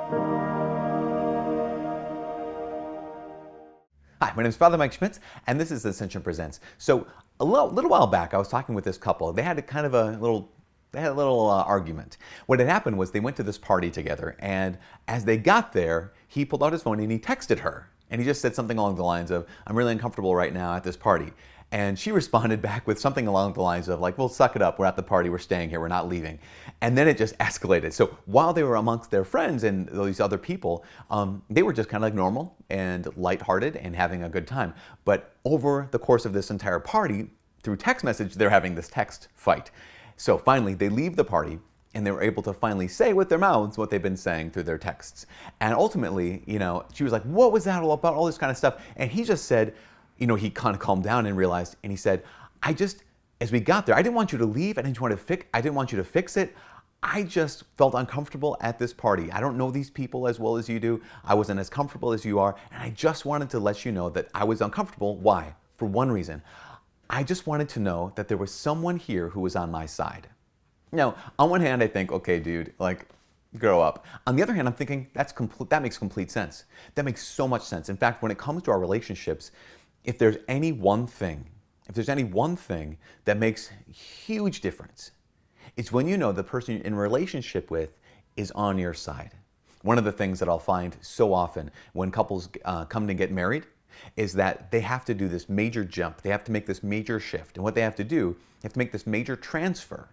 Hi, my name is Father Mike Schmitz, and this is Ascension Presents. So a little while back, I was talking with this couple. They had a little argument. What had happened was they went to this party together, and as they got there, he pulled out his phone and he texted her. And he just said something along the lines of, "I'm really uncomfortable right now at this party." And she responded back with something along the lines of like, "Well, suck it up. We're at the party. We're staying here. We're not leaving." And then it just escalated. So while they were amongst their friends and these other people, they were just kind of like normal and lighthearted and having a good time. But over the course of this entire party, through text message, they're having this text fight. So finally, they leave the party, and they were able to finally say with their mouths what they've been saying through their texts. And ultimately, she was like, "What was that all about? All this kind of stuff." And he just said, he kind of calmed down and realized, and he said, as we got there, I didn't want you to leave. I didn't want you to fix it. I just felt uncomfortable at this party. I don't know these people as well as you do. I wasn't as comfortable as you are. And I just wanted to let you know that I was uncomfortable. Why? For one reason. I just wanted to know that there was someone here who was on my side. Now, on one hand, I think, okay, dude, like, grow up. On the other hand, I'm thinking that makes complete sense. That makes so much sense. In fact, when it comes to our relationships, if there's any one thing that makes huge difference, it's when you know the person you're in relationship with is on your side. One of the things that I'll find so often when couples come to get married is that they have to do this major jump. They have to make this major shift. And what they have to do, they have to make this major transfer.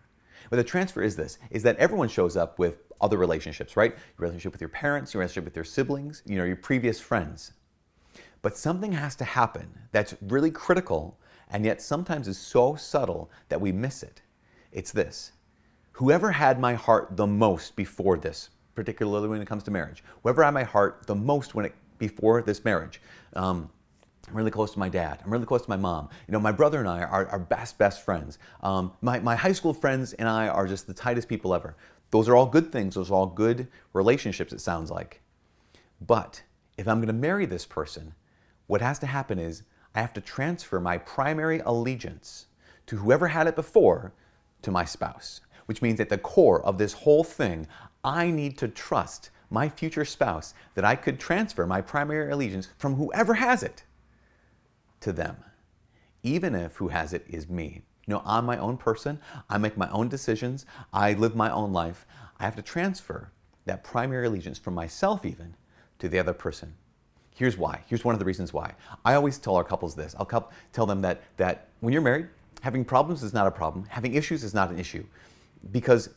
What the transfer is that everyone shows up with other relationships, right? Your relationship with your parents, your relationship with your siblings, your previous friends. But something has to happen that's really critical and yet sometimes is so subtle that we miss it. It's this. Whoever had my heart the most before this, particularly when it comes to marriage, whoever had my heart the most before this marriage, I'm really close to my dad. I'm really close to my mom. My brother and I are best friends. My high school friends and I are just the tightest people ever. Those are all good things. Those are all good relationships, it sounds like. But if I'm going to marry this person, what has to happen is I have to transfer my primary allegiance to whoever had it before to my spouse, which means at the core of this whole thing, I need to trust my future spouse that I could transfer my primary allegiance from whoever has it to them, even if who has it is me. I'm my own person. I make my own decisions. I live my own life. I have to transfer that primary allegiance from myself even to the other person. Here's why. Here's one of the reasons why. I always tell our couples this. I'll tell them that when you're married, having problems is not a problem. Having issues is not an issue, because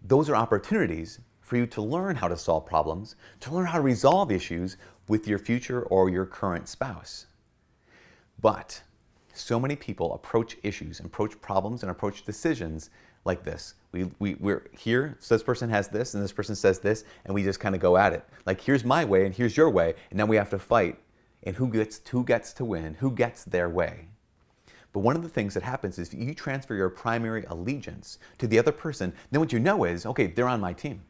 those are opportunities for you to learn how to solve problems, to learn how to resolve issues with your future or your current spouse. But so many people approach issues, approach problems, and approach decisions like this. We're here, so this person has this, and this person says this, and we just kind of go at it. Like, here's my way, and here's your way, and now we have to fight, and who gets to win, who gets their way. But one of the things that happens is you transfer your primary allegiance to the other person, then what you know is, okay, they're on my team.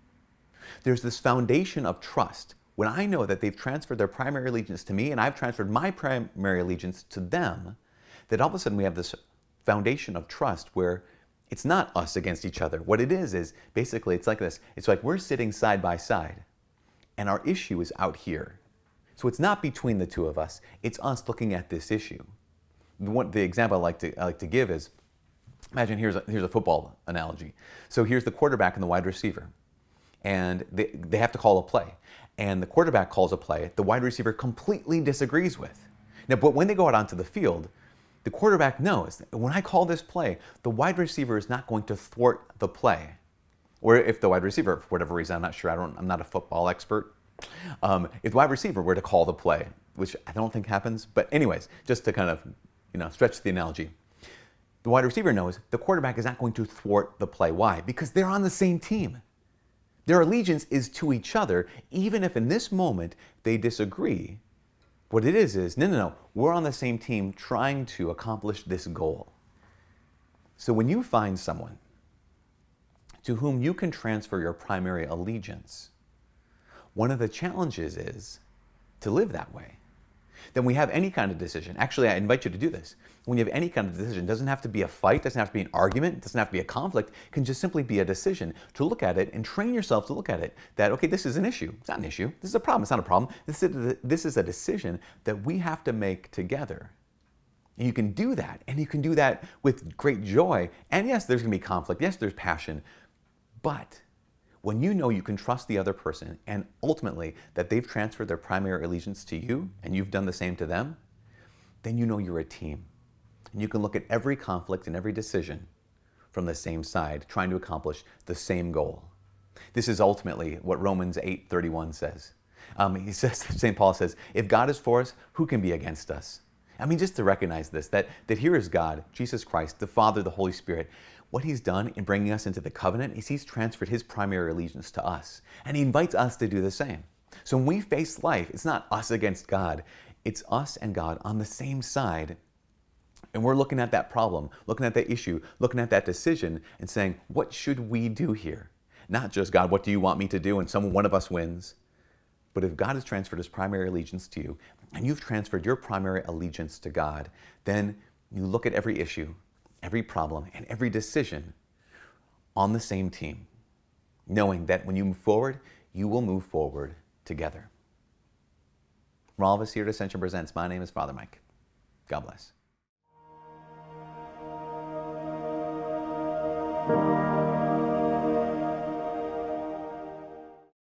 There's this foundation of trust. When I know that they've transferred their primary allegiance to me, and I've transferred my primary allegiance to them, that all of a sudden we have this foundation of trust where it's not us against each other. What it is basically, it's like this. It's like we're sitting side by side, and our issue is out here. So it's not between the two of us. It's us looking at this issue. The example I like to give is, imagine here's a football analogy. So here's the quarterback and the wide receiver, and they have to call a play. And the quarterback calls a play the wide receiver completely disagrees with. Now, but when they go out onto the field, the quarterback knows that when I call this play, the wide receiver is not going to thwart the play. Or if the wide receiver, for whatever reason, I'm not sure, I'm not a football expert. If the wide receiver were to call the play, which I don't think happens, but anyways, just to kind of stretch the analogy, the wide receiver knows the quarterback is not going to thwart the play. Why? Because they're on the same team. Their allegiance is to each other, even if in this moment they disagree. What it is no, we're on the same team trying to accomplish this goal. So when you find someone to whom you can transfer your primary allegiance, one of the challenges is to live that way. Then we have any kind of decision. Actually, I invite you to do this. When you have any kind of decision, it doesn't have to be a fight, doesn't have to be an argument, it doesn't have to be a conflict. It can just simply be a decision to look at it and train yourself to look at it. That, okay, this is an issue. It's not an issue. This is a problem. It's not a problem. This is a decision that we have to make together. And you can do that. And you can do that with great joy. And yes, there's going to be conflict. Yes, there's passion. But when you know you can trust the other person and ultimately that they've transferred their primary allegiance to you and you've done the same to them, then you know you're a team. And you can look at every conflict and every decision from the same side, trying to accomplish the same goal. This is ultimately what Romans 8:31 says. He says, St. Paul says, if God is for us, who can be against us? I mean, just to recognize this, that here is God, Jesus Christ, the Father, the Holy Spirit. What he's done in bringing us into the covenant is he's transferred his primary allegiance to us. And he invites us to do the same. So when we face life, it's not us against God. It's us and God on the same side. And we're looking at that problem, looking at that issue, looking at that decision and saying, what should we do here? Not just, God, what do you want me to do? And one of us wins. But if God has transferred his primary allegiance to you, and you've transferred your primary allegiance to God, then you look at every issue, every problem, and every decision on the same team, knowing that when you move forward, you will move forward together. From all of us here at Ascension Presents, my name is Father Mike. God bless.